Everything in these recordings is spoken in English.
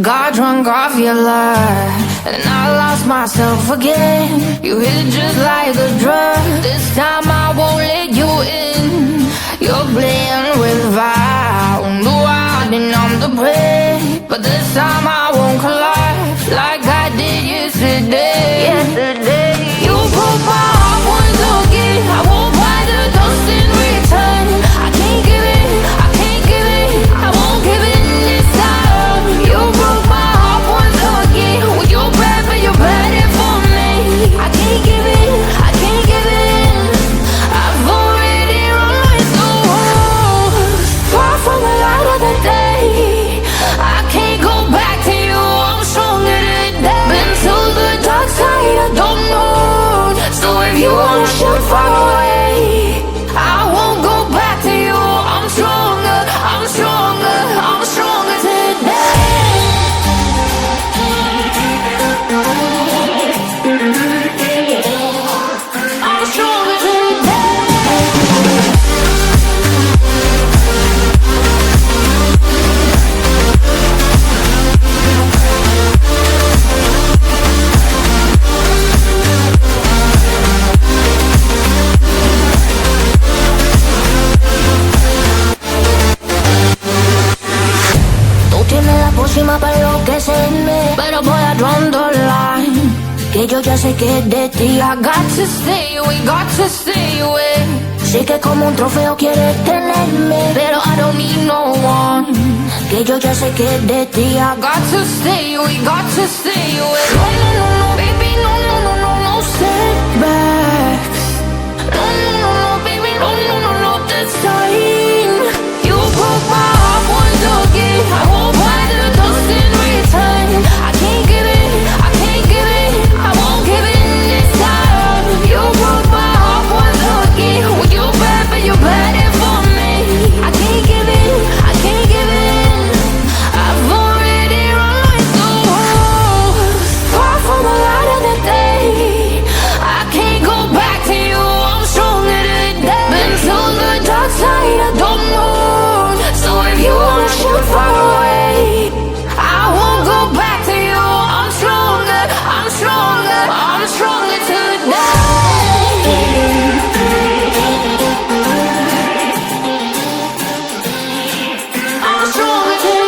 Got drunk off your love, and I lost myself again. You hit just like a drug. This time I won't let you in. You're playing with fire, on the wild and I'm the prey. But this time I won't collide like I did yesterday. You broke my heart once again. I won't buy the dust in return. I can't give it, I can't give it, I won't give it this time. You broke my heart once again. With your breath and your bad for me. I can't give it, I can't give it. I've already run with the walls. Far from the light of the day. I can't go back to you, I'm stronger today. Been to the dark side, I don't know. So if you wanna shoot far away, I won't go back to you. I'm stronger, I'm stronger, I'm stronger today. I'm stronger today. Tú tienes la pócima para enloquecerme, pero voy a draw the line. Que yo ya sé que es de ti. I got to stay away, got to stay away. Sé que como un trofeo quieres tenerme, pero I don't need no one. Que yo ya sé que es de ti. I got to stay away, got to stay away. No, no, no, no, baby, no, no, no, no, no setbacks. No, no, no, no, baby, no, no, no, no, this time. You broke my heart once again. I won't buy the dust in return. I can't give it, I can't give it, I won't give it this time. You broke my heart once again. With your breath and your bad for me. I can't give it, I can't give it. I've already run with the walls. Far from the light of the day. I can't go back to you, I'm stronger today. Been to the dark side, I don't know. So if you wanna shoot far away, I won't go back to you. I'm stronger, I'm stronger, I'm stronger today. I'm stronger today.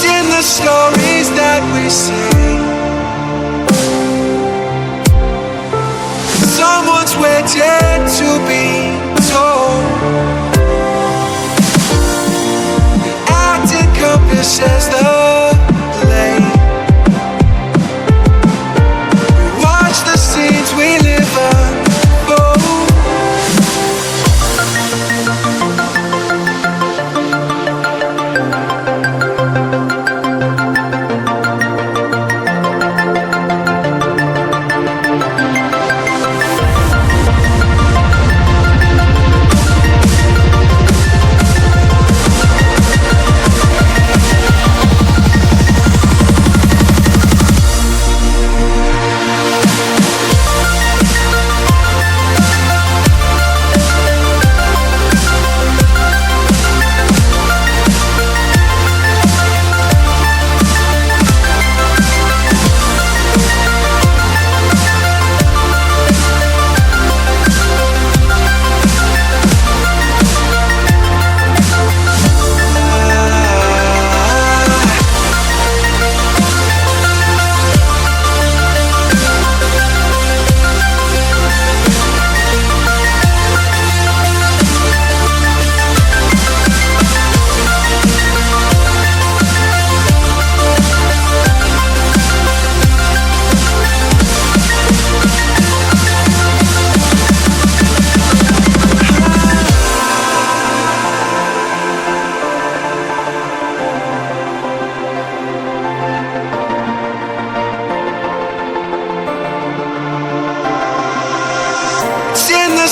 In the stories that we sing, someone's waiting to be told. Act encompasses the play. We watch the scenes we live unfold.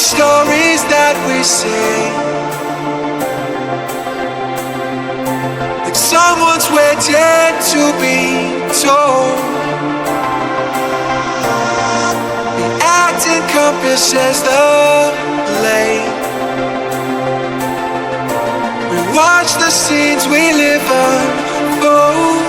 stories that we say, like someone's waiting to be told. The act encompasses the lane. We watch the scenes we live unfold.